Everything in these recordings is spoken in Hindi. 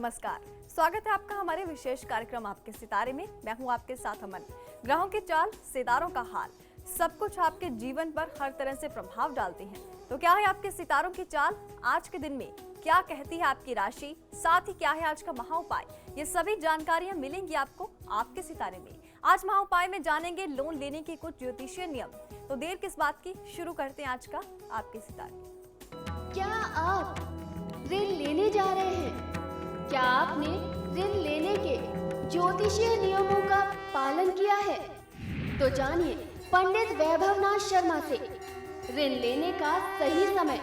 नमस्कार, स्वागत है आपका हमारे विशेष कार्यक्रम आपके सितारे में। मैं हूं आपके साथ अमन। ग्रहों की चाल, सितारों का हाल, सब कुछ आपके जीवन पर हर तरह से प्रभाव डालते हैं। तो क्या है आपके सितारों की चाल? आज के दिन में क्या कहती है आपकी राशि, साथ ही क्या है आज का महा उपाय, ये सभी जानकारियां मिलेंगी आपको आपके सितारे में। आज महा उपाय में जानेंगे लोन लेने के कुछ ज्योतिषीय नियम। तो देर किस बात की, शुरू करते हैं आज का आपके सितारे। क्या आप ऋण लेने जा रहे हैं? क्या आपने ऋण लेने के ज्योतिषीय नियमों का पालन किया है? तो जानिए पंडित वैभवनाथ शर्मा से ऋण लेने का सही समय।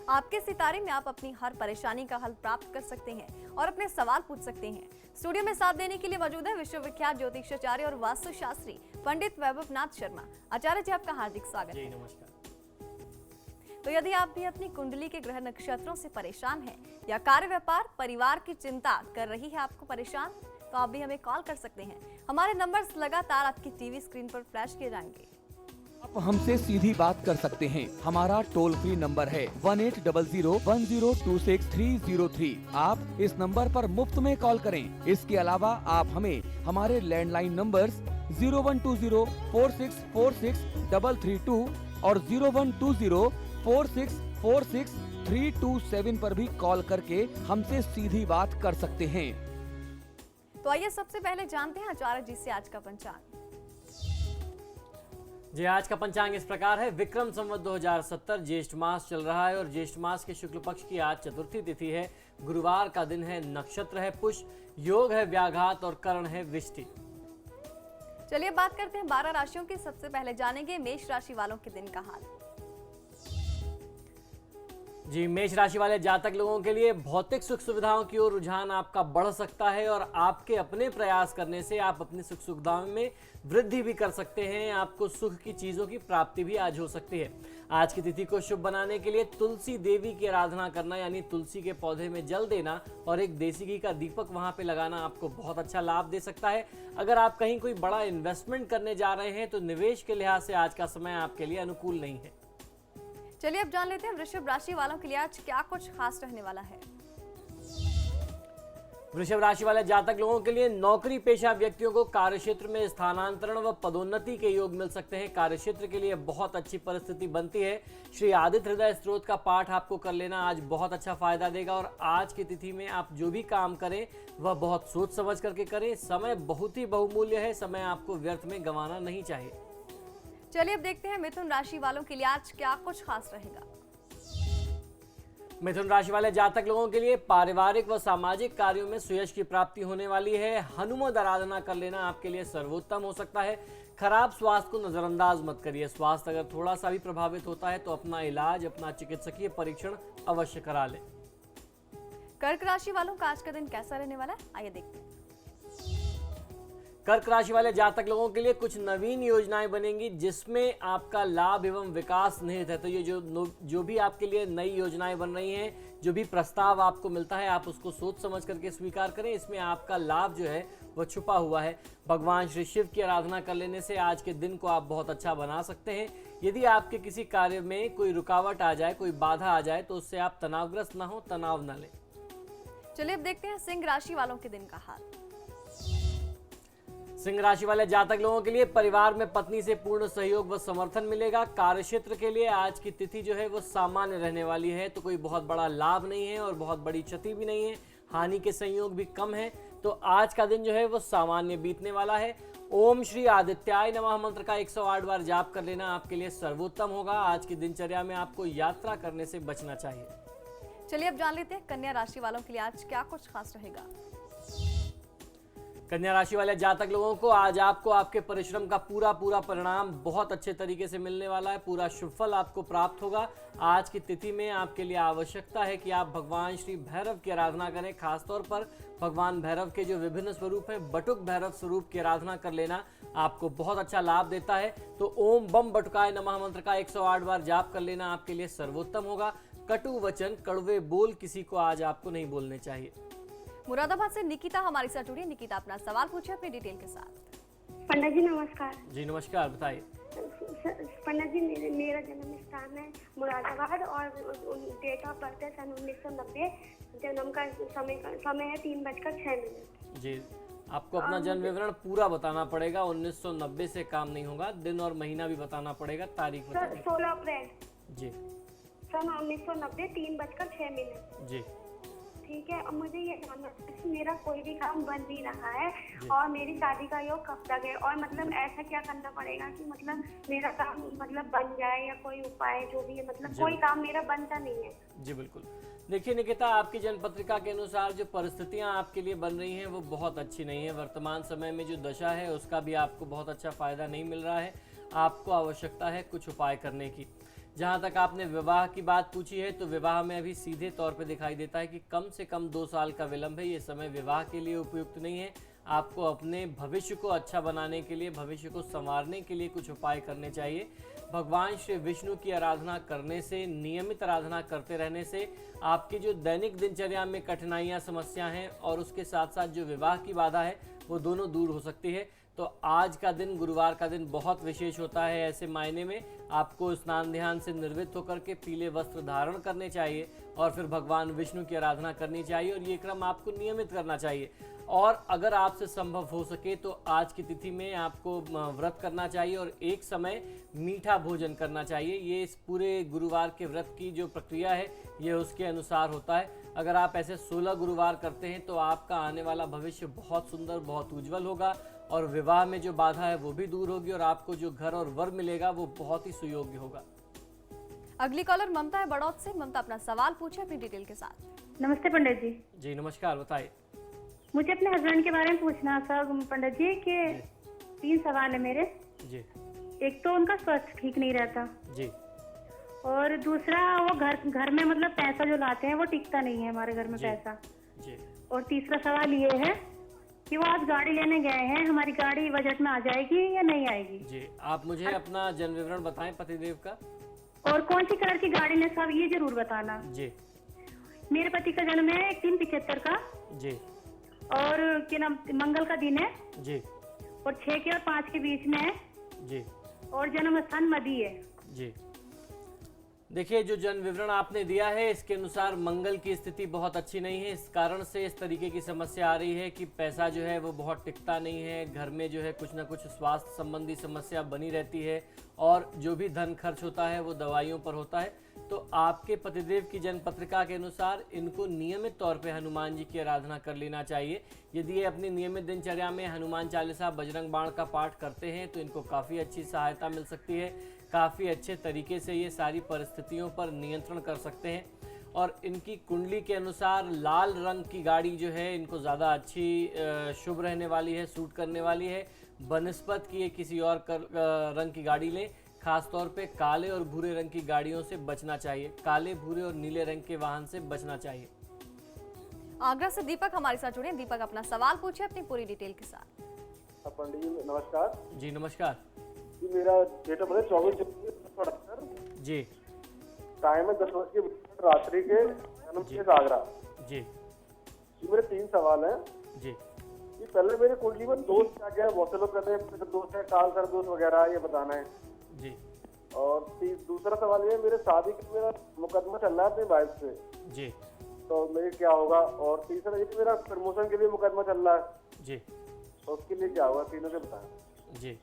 आपके सितारे में आप अपनी हर परेशानी का हल प्राप्त कर सकते हैं और अपने सवाल पूछ सकते हैं। स्टूडियो में साथ देने के लिए मौजूद है विश्वविख्यात ज्योतिषाचार्य और वास्तुशास्त्री पंडित वैभवनाथ शर्मा। आचार्य जी, आपका हार्दिक स्वागत है। नमस्कार। तो यदि आप भी अपनी कुंडली के ग्रह नक्षत्रों से परेशान हैं या कार्य व्यापार परिवार की चिंता कर रही है आपको परेशान, तो आप भी हमें कॉल कर सकते हैं। हमारे नंबर्स लगातार आपकी टीवी स्क्रीन पर फ्लैश किए जाएंगे। आप हमसे सीधी बात कर सकते हैं। हमारा टोल फ्री नंबर है 18001026-303। आप इस नंबर पर मुफ्त में कॉल करें। इसके अलावा आप हमें हमारे लैंडलाइन नंबर्स 012046463332 और 012046463327 पर भी कॉल करके हमसे सीधी बात कर सकते हैं। तो आइए सबसे पहले जानते हैं आचार्य जी से आज का पंचांग। जी, आज का पंचांग इस प्रकार है। विक्रम संवत 2070 ज्येष्ठ मास चल रहा है और ज्येष्ठ मास के शुक्ल पक्ष की आज चतुर्थी तिथि है। गुरुवार का दिन है, नक्षत्र है पुष्य, योग है व्याघात और करण है विष्टि। चलिए बात करते हैं 12 राशियों की। सबसे पहले जानेंगे मेष राशि वालों के दिन का हाल। जी, मेष राशि वाले जातक लोगों के लिए भौतिक सुख सुविधाओं की ओर रुझान आपका बढ़ सकता है और आपके अपने प्रयास करने से आप अपनी सुख सुविधाओं में वृद्धि भी कर सकते हैं। आपको सुख की चीजों की प्राप्ति भी आज हो सकती है। आज की तिथि को शुभ बनाने के लिए तुलसी देवी की आराधना करना, यानी तुलसी के पौधे में जल देना और एक देसी घी का दीपक वहां पे लगाना आपको बहुत अच्छा लाभ दे सकता है। अगर आप कहीं कोई बड़ा इन्वेस्टमेंट करने जा रहे हैं तो निवेश के लिहाज से आज का समय आपके लिए अनुकूल नहीं है। चलिए अब जान लेते हैं वृषभ राशि वालों के लिए आज क्या कुछ खास रहने वाला है। वृषभ राशि वाले जातक लोगों के लिए नौकरी पेशा व्यक्तियों को कार्यक्षेत्र में स्थानांतरण व पदोन्नति के योग मिल सकते हैं। कार्यक्षेत्र के लिए बहुत अच्छी परिस्थिति बनती है। श्री आदित्य हृदय स्तोत्र का पाठ आपको कर लेना आज बहुत अच्छा फायदा देगा और आज की तिथि में आप जो भी काम करें वह बहुत सोच समझ करके करें। समय बहुत ही बहुमूल्य है, समय आपको व्यर्थ में गंवाना नहीं चाहिए। चलिए अब देखते हैं मिथुन राशि वालों के लिए आज क्या कुछ खास रहेगा। मिथुन राशि वाले जातक लोगों के लिए पारिवारिक व सामाजिक कार्यों में सुयश की प्राप्ति होने वाली है। हनुमत आराधना कर लेना आपके लिए सर्वोत्तम हो सकता है। खराब स्वास्थ्य को नजरअंदाज मत करिए। स्वास्थ्य अगर थोड़ा सा भी प्रभावित होता है तो अपना इलाज, अपना चिकित्सकीय परीक्षण अवश्य करा लें। कर्क राशि वालों का आज का दिन कैसा रहने वाला है, आइए देखते हैं। कर्क राशि वाले जातक लोगों के लिए कुछ नवीन योजनाएं बनेंगी जिसमें आपका लाभ एवं विकास निहित है। तो ये जो भी आपके लिए नई योजनाएं बन रही हैं, जो भी प्रस्ताव आपको मिलता है, आप उसको सोच समझ करके स्वीकार करें। इसमें आपका लाभ जो है वो छुपा हुआ है। भगवान श्री शिव की आराधना कर लेने से आज के दिन को आप बहुत अच्छा बना सकते हैं। यदि आपके किसी कार्य में कोई रुकावट आ जाए, कोई बाधा आ जाए, तो उससे आप तनावग्रस्त ना हो, तनाव न लें। चलिए अब देखते हैं सिंह राशि वालों के दिन का हाल। सिंह राशि वाले जातक लोगों के लिए परिवार में पत्नी से पूर्ण सहयोग व समर्थन मिलेगा। कार्यक्षेत्र के लिए आज की तिथि जो है वो सामान्य रहने वाली है, तो कोई बहुत बड़ा लाभ नहीं है और बहुत बड़ी क्षति भी नहीं है। हानि के संयोग भी कम है, तो आज का दिन जो है वो सामान्य बीतने वाला है। ओम श्री आदित्याय नमः मंत्र का 108 बार जाप कर लेना आपके लिए सर्वोत्तम होगा। आज की दिनचर्या में आपको यात्रा करने से बचना चाहिए। चलिए अब जान लेते हैं कन्या राशि वालों के लिए आज क्या कुछ खास रहेगा। कन्या राशि वाले जातक लोगों को आज आपको आपके परिश्रम का पूरा परिणाम बहुत अच्छे तरीके से मिलने वाला है। पूरा शुभ फल आपको प्राप्त होगा। आज की तिथि में आपके लिए आवश्यकता है कि आप भगवान श्री भैरव की आराधना करें। खासतौर पर भगवान भैरव के जो विभिन्न स्वरूप हैं, बटुक भैरव स्वरूप की आराधना कर लेना आपको बहुत अच्छा लाभ देता है। तो ओम बम बटुकाय नमः मंत्र का 108 बार जाप कर लेना आपके लिए सर्वोत्तम होगा। कटु वचन, कड़वे बोल किसी को आज आपको नहीं बोलने चाहिए। मुरादाबाद से निकिता हमारे साथ जुड़ी। निकिता, अपना सवाल पूछे अपनी डिटेल के साथ। पंडित जी नमस्कार। जी नमस्कार, बताइए। पंडित जी मेरा जन्म स्थान है मुरादाबाद और डेट ऑफ बर्थ है सन 1990। जन्म का समय है 3:06। जी, आपको अपना जन्म विवरण पूरा बताना पड़ेगा। 1990 से काम नहीं होगा, दिन और महीना भी बताना पड़ेगा, तारीख बताइए। 16 अप्रैल जी सन 1990 3:06। जी ठीक है। और मुझे ये जानना है कि मेरा कोई भी काम बन नहीं रहा है और मेरी शादी का योग कब तक है, और मतलब ऐसा क्या करना पड़ेगा कि मतलब मेरा काम मतलब बन जाए, या कोई उपाय जो भी है, मतलब कोई काम मेरा बनता नहीं है। जी बिल्कुल। देखिए निकिता, आपकी जन्म पत्रिका के अनुसार जो परिस्थितियां आपके लिए बन रही हैं वो बहुत अच्छी नहीं है। वर्तमान समय में जो दशा है उसका भी आपको बहुत अच्छा फायदा नहीं मिल रहा है। आपको आवश्यकता है कुछ उपाय करने की। जहां तक आपने विवाह की बात पूछी है, तो विवाह में अभी सीधे तौर पे दिखाई देता है कि कम से कम 2 साल का विलंब है। ये समय विवाह के लिए उपयुक्त नहीं है। आपको अपने भविष्य को अच्छा बनाने के लिए, भविष्य को संवारने के लिए कुछ उपाय करने चाहिए। भगवान श्री विष्णु की आराधना करने से, नियमित आराधना करते रहने से आपकी जो दैनिक दिनचर्या में कठिनाइयाँ, समस्या हैं और उसके साथ साथ जो विवाह की बाधा है वो दोनों दूर हो सकती है। तो आज का दिन, गुरुवार का दिन बहुत विशेष होता है। ऐसे मायने में आपको स्नान ध्यान से निर्वृत्त होकर के पीले वस्त्र धारण करने चाहिए और फिर भगवान विष्णु की आराधना करनी चाहिए, और ये क्रम आपको नियमित करना चाहिए। और अगर आपसे संभव हो सके तो आज की तिथि में आपको व्रत करना चाहिए और एक समय मीठा भोजन करना चाहिए। ये इस पूरे गुरुवार के व्रत की जो प्रक्रिया है ये उसके अनुसार होता है। अगर आप ऐसे 16 गुरुवार करते हैं तो आपका आने वाला भविष्य बहुत सुंदर, बहुत उज्जवल होगा और विवाह में जो बाधा है वो भी दूर होगी और आपको जो घर और वर मिलेगा वो बहुत ही सुयोग्य होगा। अगली कॉलर ममता है बड़ौद से। ममता, अपना सवाल पूछे अपनी डिटेल के साथ। नमस्ते पंडित जी। जी नमस्कार, बताइए। मुझे अपने हस्बैंड के बारे में पूछना था पंडित जी कि 3 सवाल है मेरे। जी एक तो उनका स्वास्थ्य ठीक नहीं रहता जी और दूसरा वो घर में मतलब पैसा जो लाते हैं वो टिकता नहीं है हमारे घर में पैसा। जी और तीसरा सवाल ये है कि वो आज गाड़ी लेने गए हैं, हमारी गाड़ी बजट में आ जाएगी या नहीं आएगी? जी, आप मुझे अपना जन्म विवरण बताएं पतिदेव का। और कौन सी कलर की गाड़ी ने सब ये जरूर बताना। जी। मेरे पति का जन्म है 3:75 का। जी। और क्या नाम, मंगल का दिन है। जी। और 6 के और 5 के बीच में है। जी। और जन्म स्थान मदी है। जी। देखिए, जो जन्म विवरण आपने दिया है इसके अनुसार मंगल की स्थिति बहुत अच्छी नहीं है। इस कारण से इस तरीके की समस्या आ रही है कि पैसा जो है वो बहुत टिकता नहीं है। घर में जो है कुछ ना कुछ स्वास्थ्य संबंधी समस्या बनी रहती है और जो भी धन खर्च होता है वो दवाइयों पर होता है। तो आपके पतिदेव की जन्म पत्रिका के अनुसार इनको नियमित तौर पे हनुमान जी की आराधना कर लेना चाहिए। यदि ये अपनी नियमित दिनचर्या में हनुमान चालीसा, बजरंग बाण का पाठ करते हैं तो इनको काफ़ी अच्छी सहायता मिल सकती है। काफ़ी अच्छे तरीके से ये सारी परिस्थितियों पर नियंत्रण कर सकते हैं। और इनकी कुंडली के अनुसार लाल रंग की गाड़ी जो है इनको ज़्यादा अच्छी शुभ रहने वाली है, सूट करने वाली है। बनस्पत की किसी और रंग की गाड़ी लें। खासतौर पे काले और भूरे रंग की गाड़ियों से बचना चाहिए। काले, भूरे और नीले रंग के वाहन से बचना चाहिए। आगरा से दीपक हमारे साथ जुड़े। दीपक, अपना सवाल पूछे अपनी पूरी डिटेल के साथ। पंडित जी नमस्कार। जी नमस्कार। जी मेरा डेट ऑफ बर्थ 24 जी। टाइम है 10 रात्रि के, जन्म से आगरा। जी। जी मेरे 3 सवाल हैं। जी। कि पहले मेरे कुंडली में दोस्त क्या क्या बहुत से लोग कहते हैं दोस्त है, काल सर दोस्त वगैरह, ये बताना है। जी। और दूसरा सवाल ये, मेरे शादी का मेरा मुकदमा चल रहा है अपनी वाइफ से, जी। तो मेरे क्या होगा? और तीसरा ये मेरा प्रमोशन के लिए मुकदमा चल रहा है, जी। तो उसके लिए क्या होगा? तीनों से बताएं। जी।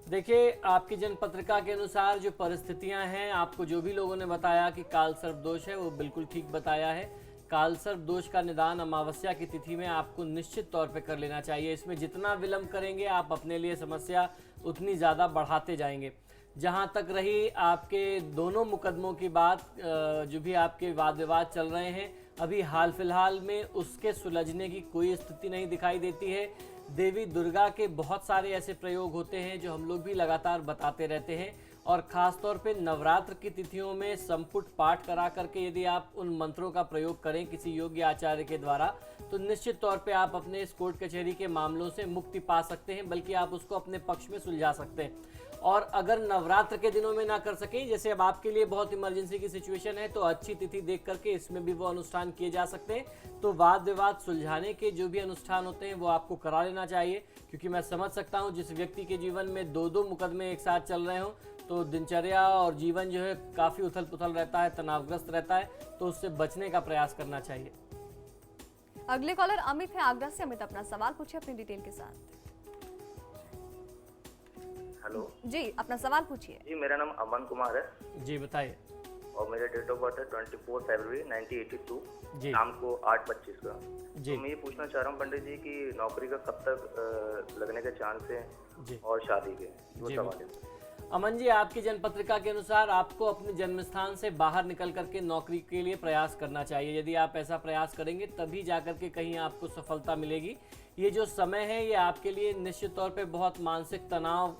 देखिए, आपकी जन्म पत्रिका के अनुसार जो परिस्थितियां हैं, आपको जो भी लोगों ने बताया कि काल सर्प दोष है वो बिल्कुल ठीक बताया है। काल सर्प दोष का निदान अमावस्या की तिथि में आपको निश्चित तौर पे कर लेना चाहिए। इसमें जितना विलंब करेंगे आप अपने लिए समस्या उतनी ज़्यादा बढ़ाते जाएंगे। जहां तक रही आपके दोनों मुकदमों की बात, जो भी आपके वाद विवाद चल रहे हैं, अभी हाल फिलहाल में उसके सुलझने की कोई स्थिति नहीं दिखाई देती है। देवी दुर्गा के बहुत सारे ऐसे प्रयोग होते हैं जो हम लोग भी लगातार बताते रहते हैं, और ख़ास तौर पे नवरात्र की तिथियों में संपुट पाठ करा करके यदि आप उन मंत्रों का प्रयोग करें किसी योग्य आचार्य के द्वारा, तो निश्चित तौर पे आप अपने इस कोर्ट कचहरी के मामलों से मुक्ति पा सकते हैं, बल्कि आप उसको अपने पक्ष में सुलझा सकते हैं। और अगर नवरात्र के दिनों में ना कर सकें, जैसे अब आपके लिए बहुत इमरजेंसी की सिचुएशन है, तो अच्छी तिथि देख करके इसमें भी वो अनुष्ठान किए जा सकते हैं। तो वाद विवाद सुलझाने के जो भी अनुष्ठान होते हैं वो आपको करा लेना चाहिए, क्योंकि मैं समझ सकता हूं जिस व्यक्ति के जीवन में 2-2 मुकदमे एक साथ चल रहे हों तो दिनचर्या और जीवन जो है काफ़ी उथल पुथल रहता है, तनावग्रस्त रहता है, तो उससे बचने का प्रयास करना चाहिए। अगले कॉलर अमित है आगरा से। अमित, अपना सवाल पूछिए अपनी डिटेल के साथ। हेलो जी, अपना सवाल पूछिए। जी, मेरा नाम अमन कुमार है जी बताइए। और मेरा डेट ऑफ बर्थ है 24 फरवरी 1982 जी। शाम को 8:25 का। जी। तो मैं ये पूछना चाह रहा हूँ पंडित जी कि नौकरी का कब तक लगने के चांस है जी। और शादी के, वो जी, सवाल है। अमन जी, आपकी जन्म पत्रिका के अनुसार आपको अपने जन्म स्थान से बाहर निकल करके नौकरी के लिए प्रयास करना चाहिए। यदि आप ऐसा प्रयास करेंगे तभी जाकर के कहीं आपको सफलता मिलेगी। ये जो समय है ये आपके लिए निश्चित तौर पे बहुत मानसिक तनाव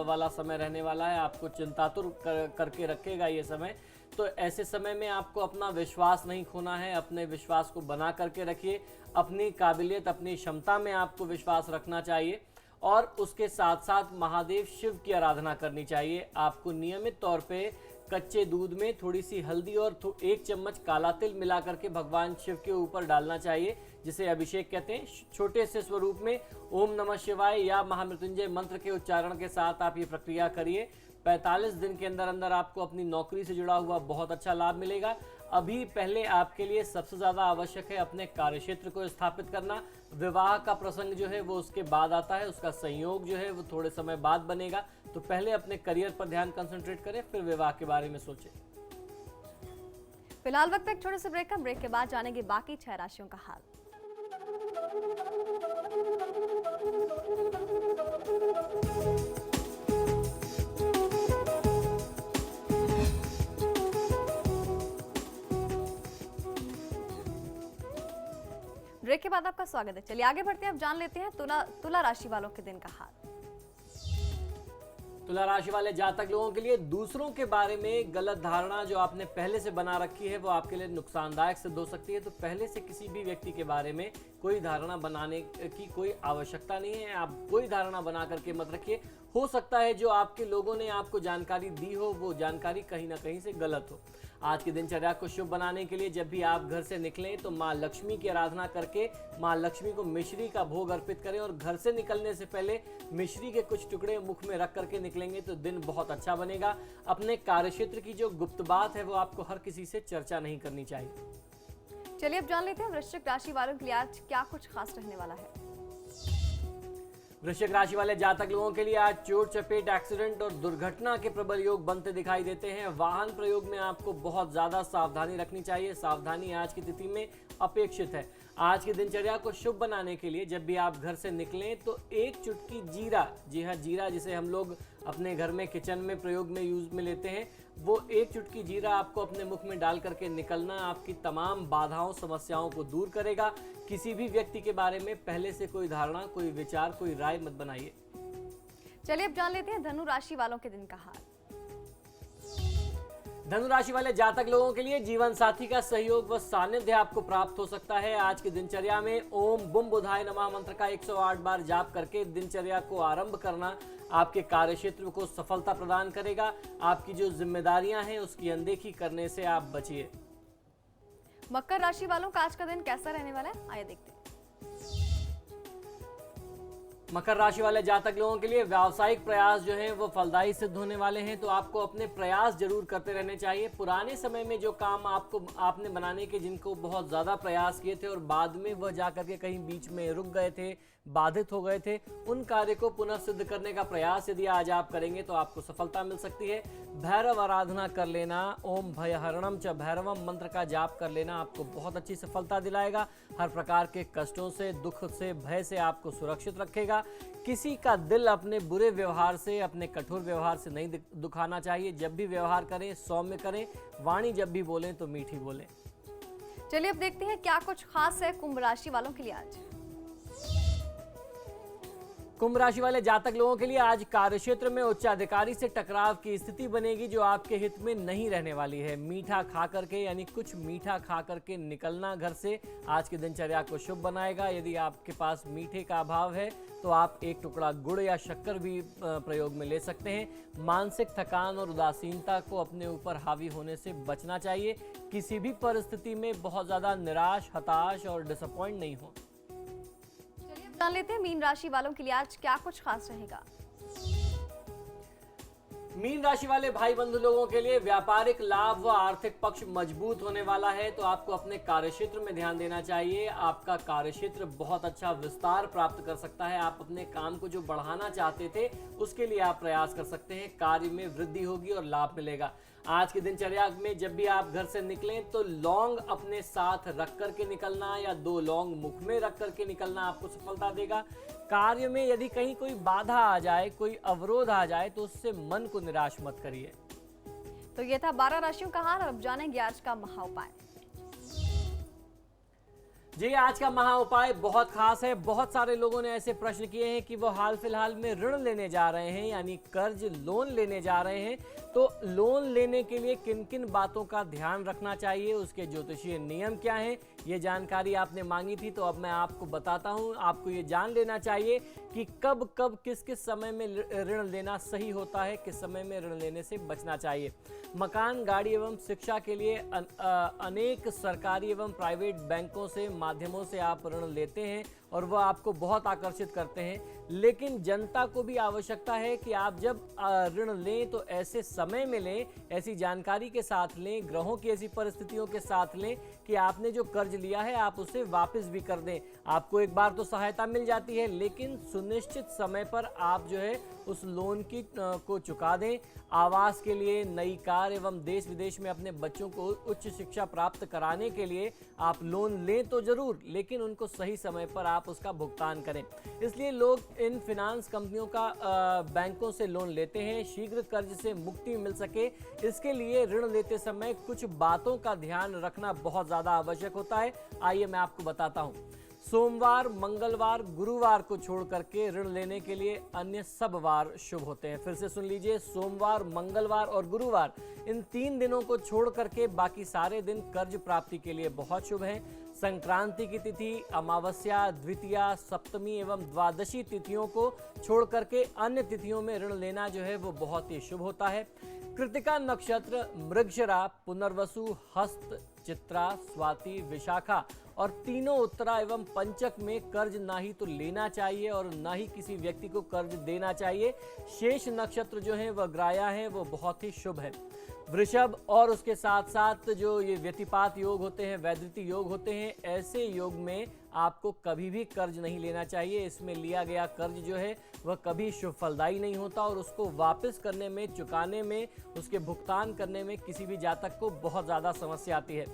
वाला समय रहने वाला है। आपको चिंतातुर करके रखेगा ये समय। तो ऐसे समय में आपको अपना विश्वास नहीं खोना है, अपने विश्वास को बना करके रखिए। अपनी काबिलियत, अपनी क्षमता में आपको विश्वास रखना चाहिए और उसके साथ साथ महादेव शिव की आराधना करनी चाहिए। आपको नियमित तौर पे कच्चे दूध में थोड़ी सी हल्दी और 1 चम्मच काला तिल मिला करके भगवान शिव के ऊपर डालना चाहिए, जिसे अभिषेक कहते हैं। छोटे से स्वरूप में ओम नमः शिवाय या महामृत्युंजय मंत्र के उच्चारण के साथ आप ये प्रक्रिया करिए। 45 दिन के अंदर अंदर आपको अपनी नौकरी से जुड़ा हुआ बहुत अच्छा लाभ मिलेगा। अभी पहले आपके लिए सबसे ज़्यादा आवश्यक है अपने कार्यक्षेत्र को स्थापित करना। विवाह का प्रसंग जो है वो उसके बाद आता है, उसका संयोग जो है वो थोड़े समय बाद बनेगा। तो पहले अपने करियर पर ध्यान कंसंट्रेट करें, फिर विवाह के बारे में सोचें। फिलहाल वक्त एक छोटे से ब्रेक का। ब्रेक के बाद जानेंगे बाकी 6 राशियों का हाल। ब्रेक के बाद आपका स्वागत है। चलिए आगे बढ़ते हैं। अब जान लेते हैं तुला राशि वालों के दिन का हाल। तुला राशि वाले जातक लोगों के लिए दूसरों के बारे में गलत धारणा जो आपने पहले से बना रखी है वो आपके लिए नुकसानदायक सिद्ध हो सकती है। तो पहले से किसी भी व्यक्ति के बारे में कोई धारणा बनाने की कोई आवश्यकता नहीं है। आप कोई धारणा बना करके मत रखिए। हो सकता है जो आपके लोगों ने आपको जानकारी दी हो वो जानकारी कहीं ना कहीं से गलत हो। आज की दिनचर्या को शुभ बनाने के लिए जब भी आप घर से निकलें तो माँ लक्ष्मी की आराधना करके माँ लक्ष्मी को मिश्री का भोग अर्पित करें और घर से निकलने से पहले मिश्री के कुछ टुकड़े मुख में रख करके निकलेंगे तो दिन बहुत अच्छा बनेगा। अपने कार्यक्षेत्र की जो गुप्त बात है वो आपको हर किसी से चर्चा नहीं करनी चाहिए। चलिए अब जान लेते हैं वृश्चिक राशि वालों के लिए आज क्या कुछ खास रहने वाला है। वृश्चिक राशि वाले जातक लोगों के लिए आज चोट चपेट, एक्सीडेंट और दुर्घटना के प्रबल योग बनते दिखाई देते हैं। वाहन प्रयोग में आपको बहुत ज्यादा सावधानी रखनी चाहिए। सावधानी आज की तिथि में अपेक्षित है। आज की दिनचर्या को शुभ बनाने के लिए जब भी आप घर से निकलें तो 1 चुटकी जीरा, जी हाँ जीरा जिसे हम लोग अपने घर में किचन में प्रयोग में यूज में लेते हैं, वो 1 चुटकी जीरा आपको अपने मुख में डाल करके निकलना आपकी तमाम बाधाओं समस्याओं को दूर करेगा। किसी भी व्यक्ति के बारे में पहले से कोई धारणा, कोई विचार, कोई राय मत बनाइए। चलिए अब जान लेते हैं धनु राशि वालों के दिन का हाल। धनु राशि वाले जातक लोगों के लिए जीवन साथी का सहयोग व सानिध्य आपको प्राप्त हो सकता है। आज की दिनचर्या में ओम बुम बुधाय नमः मंत्र का 108 बार जाप करके दिनचर्या को आरंभ करना आपके कार्यक्षेत्र को सफलता प्रदान करेगा। आपकी जो जिम्मेदारियां हैं उसकी अनदेखी करने से आप बचिए। मकर राशि वालों का आज का दिन कैसा रहने वाला है, आइए देखते हैं। मकर राशि वाले जातक लोगों के लिए व्यावसायिक प्रयास जो हैं वो फलदायी सिद्ध होने वाले हैं। तो आपको अपने प्रयास जरूर करते रहने चाहिए। पुराने समय में जो काम आपने बनाने के जिनको बहुत ज़्यादा प्रयास किए थे और बाद में वह जाकर के कहीं बीच में रुक गए थे, बाधित हो गए थे, उन कार्य को पुनः सिद्ध करने का प्रयास यदि आज आप करेंगे तो आपको सफलता मिल सकती है। भैरव आराधना कर लेना, ओम भयहरणम च भैरवम मंत्र का जाप कर लेना आपको बहुत अच्छी सफलता दिलाएगा। हर प्रकार के कष्टों से, दुख से, भय से आपको सुरक्षित रखेगा। किसी का दिल अपने बुरे व्यवहार से, अपने कठोर व्यवहार से नहीं दुखाना चाहिए। जब भी व्यवहार करें सौम्य करें, वाणी जब भी बोलें तो मीठी बोलें। चलिए अब देखते हैं क्या कुछ खास है कुंभ राशि वालों के लिए आज। कुंभ राशि वाले जातक लोगों के लिए आज कार्यक्षेत्र में उच्चाधिकारी से टकराव की स्थिति बनेगी जो आपके हित में नहीं रहने वाली है। मीठा खा करके यानी कुछ मीठा खा करके निकलना घर से आज की दिनचर्या को शुभ बनाएगा। यदि आपके पास मीठे का अभाव है तो आप 1 टुकड़ा गुड़ या शक्कर भी प्रयोग में ले सकते हैं। मानसिक थकान और उदासीनता को अपने ऊपर हावी होने से बचना चाहिए। किसी भी परिस्थिति में बहुत ज़्यादा निराश, हताश और डिसअपॉइंट नहीं हो। जान लेते हैं मीन राशि वालों के लिए आज क्या कुछ खास रहेगा। मीन राशि वाले भाई बंधु लोगों के लिए व्यापारिक लाभ व आर्थिक पक्ष मजबूत होने वाला है, तो आपको अपने कार्यक्षेत्र में ध्यान देना चाहिए। आपका कार्यक्षेत्र बहुत अच्छा विस्तार प्राप्त कर सकता है। आप अपने काम को जो बढ़ाना चाहते थे उसके लिए आप प्रयास कर सकते हैं। कार्य में वृद्धि होगी और लाभ मिलेगा। आज की दिनचर्या में जब भी आप घर से निकलें तो लौंग अपने साथ रख करके निकलना या 2 लौंग मुख में रख करके निकलना आपको सफलता देगा। कार्य में यदि कहीं कोई बाधा आ जाए, कोई अवरोध आ जाए तो उससे मन को निराश मत करिए। तो ये था 12 राशियों का हाल। अब जानेंगे आज का महा उपाय। जी, आज का महा उपाय बहुत खास है। बहुत सारे लोगों ने ऐसे प्रश्न किए हैं कि वो हाल फिलहाल में ऋण लेने जा रहे हैं, यानी कर्ज लोन लेने जा रहे हैं। तो लोन लेने के लिए किन किन बातों का ध्यान रखना चाहिए, उसके ज्योतिषीय नियम क्या हैं, ये जानकारी आपने मांगी थी, तो अब मैं आपको बताता हूं। आपको ये जान लेना चाहिए कि कब कब किस किस समय में ऋण लेना सही होता है, किस समय में ऋण लेने से बचना चाहिए। मकान, गाड़ी एवं शिक्षा के लिए अनेक सरकारी एवं प्राइवेट बैंकों से माध्यमों से आप ऋण लेते हैं और वह आपको बहुत आकर्षित करते हैं। लेकिन जनता को भी आवश्यकता है कि आप जब ऋण लें तो ऐसे समय में लें, ऐसी जानकारी के साथ लें, ग्रहों की ऐसी परिस्थितियों के साथ लें कि आपने जो कर्ज लिया है आप उसे वापस भी कर दें। आपको एक बार तो सहायता मिल जाती है, लेकिन सुनिश्चित समय पर आप जो है उस लोन की को चुका दें। आवास के लिए, नई कार एवं देश विदेश में अपने बच्चों को उच्च शिक्षा प्राप्त कराने के लिए आप लोन लें तो जरूर, लेकिन उनको सही समय पर आप उसका भुगतान करें। इसलिए लोग इन फिनांस कंपनियों का बैंकों से लोन लेते हैं। शीघ्र कर्ज से मुक्ति मिल सके, इसके लिए ऋण लेते समय कुछ बातों का ध्यान रखना बहुत ज़्यादा आवश्यक होता है। आइए मैं आपको बताता हूँ। सोमवार, मंगलवार, गुरुवार को छोड़ करके ऋण लेने के लिए अन्य सब वार शुभ होते हैं। फिर से सुन लीजिए, सोमवार, मंगलवार और गुरुवार, इन 3 दिनों को छोड़ करके बाकी सारे दिन कर्ज प्राप्ति के लिए बहुत शुभ हैं। संक्रांति की तिथि, अमावस्या, द्वितीया, सप्तमी एवं द्वादशी तिथियों को छोड़ करके अन्य तिथियों में ऋण लेना जो है वो बहुत ही शुभ होता है। कृतिका नक्षत्र, मृगशिरा, पुनर्वसु, हस्त, चित्रा, स्वाति, विशाखा और तीनों उत्तरा एवं पंचक में कर्ज ना ही तो लेना चाहिए और ना ही किसी व्यक्ति को कर्ज देना चाहिए। शेष नक्षत्र जो हैं वह ग्राया हैं, वो बहुत ही शुभ है। वृषभ और उसके साथ साथ जो ये व्यतिपात योग होते हैं, वैधृति योग होते हैं, ऐसे योग में आपको कभी भी कर्ज नहीं लेना चाहिए। इसमें लिया गया कर्ज जो है वह कभी शुभ फलदायी नहीं होता और उसको वापस करने में, चुकाने में, उसके भुगतान करने में किसी भी जातक को बहुत ज़्यादा समस्या आती है।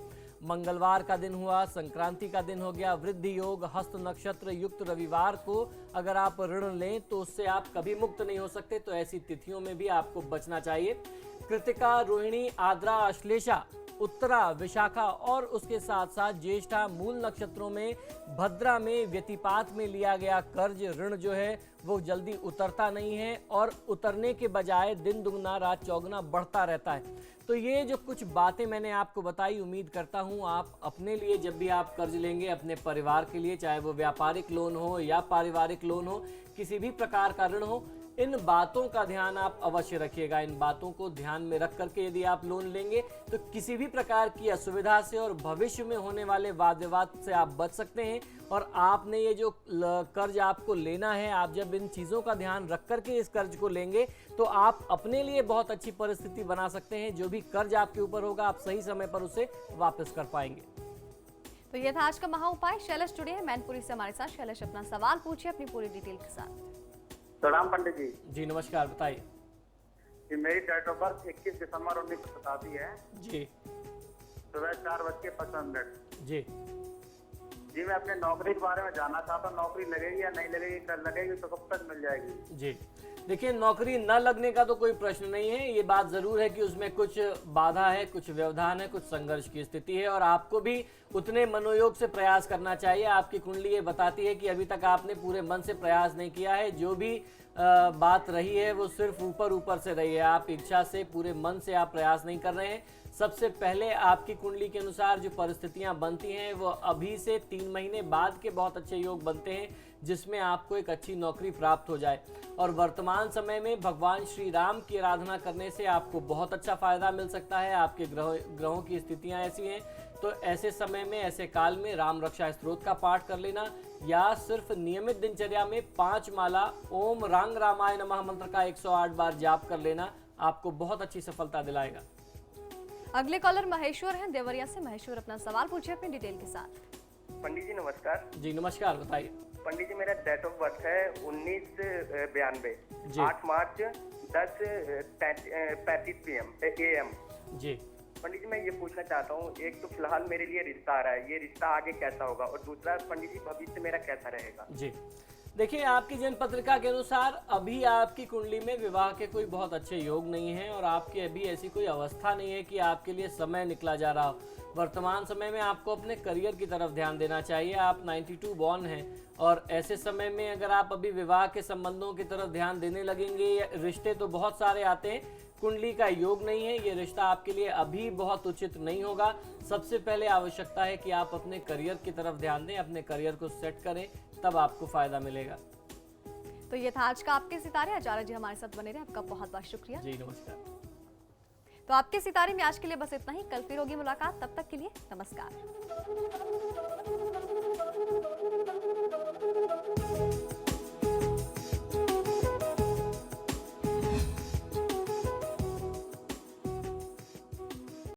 मंगलवार का दिन हुआ, संक्रांति का दिन हो गया, वृद्धि योग, हस्त नक्षत्र युक्त रविवार को अगर आप ऋण लें तो उससे आप कभी मुक्त नहीं हो सकते, तो ऐसी तिथियों में भी आपको बचना चाहिए। कृतिका, रोहिणी, आद्रा, अश्लेषा, उत्तरा, विशाखा और उसके साथ साथ ज्येष्ठा, मूल नक्षत्रों में, भद्रा में व्यतिपात में लिया गया कर्ज, ऋण जो है वो जल्दी उतरता नहीं है और उतरने के बजाय दिन दुगना रात चौगुना बढ़ता रहता है। तो ये जो कुछ बातें मैंने आपको बताई, उम्मीद करता हूँ आप अपने लिए जब भी आप कर्ज लेंगे, अपने परिवार के लिए, चाहे वो व्यापारिक लोन हो या पारिवारिक लोन हो, किसी भी प्रकार का ऋण हो, इन बातों का ध्यान आप अवश्य रखिएगा। इन बातों को ध्यान में रख करके यदि आप लोन लेंगे तो किसी भी प्रकार की असुविधा से और भविष्य में होने वाले वाद विवाद से आप बच सकते हैं। और आपने ये जो कर्ज आपको लेना है, आप जब इन चीज़ों का ध्यान रख करके इस कर्ज को लेंगे तो आप अपने लिए बहुत अच्छी परिस्थिति बना सकते हैं। जो भी कर्ज आपके ऊपर होगा आप सही समय पर उसे वापस कर पाएंगे। तो ये था आज का महा उपाय। शैलेश जुड़े हैं मैनपुरी से हमारे साथ। शैलेश, अपना सवाल पूछिए अपनी पूरी डिटेल के साथ। प्रणाम पंडित जी। जी नमस्कार, बताइए। कि मेरी डेट ऑफ बर्थ 21 दिसंबर 1987 है जी। सुबह 4:55। जी जी, मैं अपने नौकरी के बारे में जानना चाहता हूँ। नौकरी लगेगी या नहीं लगेगी, कल लगेगी तो कब तक मिल जाएगी? जी, देखिए, नौकरी न लगने का तो कोई प्रश्न नहीं है। ये बात जरूर है कि उसमें कुछ बाधा है, कुछ व्यवधान है, कुछ संघर्ष की स्थिति है और आपको भी उतने मनोयोग से प्रयास करना चाहिए। आपकी कुंडली ये बताती है कि अभी तक आपने पूरे मन से प्रयास नहीं किया है। जो भी बात रही है वो सिर्फ ऊपर ऊपर से रही है। आप इच्छा से, पूरे मन से आप प्रयास नहीं कर रहे हैं। सबसे पहले आपकी कुंडली के अनुसार जो परिस्थितियां बनती हैं वो अभी से 3 महीने बाद के बहुत अच्छे योग बनते हैं जिसमें आपको एक अच्छी नौकरी प्राप्त हो जाए। और वर्तमान समय में भगवान श्री राम की आराधना करने से आपको बहुत अच्छा फायदा मिल सकता है। आपके ग्रहों की स्थितियां ऐसी हैं, तो ऐसे समय में, ऐसे काल में राम रक्षा स्तोत्र का पाठ कर लेना या सिर्फ नियमित दिनचर्या में 5 माला ओम रांग रामाय नमः मंत्र का 108 बार जाप कर लेना आपको बहुत अच्छी सफलता दिलाएगा। अगले कॉलर महेश्वर हैं देवरिया से। महेश्वर, अपना सवाल पूछिए अपनी डिटेल के साथ। पंडित जी नमस्कार। जी नमस्कार, बताइए। पंडित जी मेरा डेट ऑफ बर्थ है 1992, जी। 8 मार्च 10:35 PM AM। जी पंडित जी मैं ये पूछना चाहता हूँ, एक तो फिलहाल मेरे लिए रिश्ता आ रहा है, ये रिश्ता आगे कैसा होगा, और दूसरा पंडित जी भविष्य मेरा कैसा रहेगा। जी, देखिए आपकी जन्म पत्रिका के अनुसार अभी आपकी कुंडली में विवाह के कोई बहुत अच्छे योग नहीं है और आपकी अभी ऐसी कोई अवस्था नहीं है कि आपके लिए समय निकला जा रहा हो। वर्तमान समय में आपको अपने करियर की तरफ ध्यान देना चाहिए। आप 92 बॉर्न हैं और ऐसे समय में अगर आप अभी विवाह के संबंधों की तरफ ध्यान देने लगेंगे, रिश्ते तो बहुत सारे आते हैं, कुंडली का योग नहीं है, ये रिश्ता आपके लिए अभी बहुत उचित नहीं होगा। सबसे पहले आवश्यकता है कि आप अपने करियर की तरफ ध्यान दें, अपने करियर को सेट करें, तब आपको फायदा मिलेगा। तो ये था आज का आपके सितारे। आचार्य जी हमारे साथ बने रहे, आपका बहुत बहुत शुक्रिया। जी नमस्कार। तो आपके सितारे में आज के लिए बस इतना ही। कल फिर होगी मुलाकात, तब तक के लिए नमस्कार।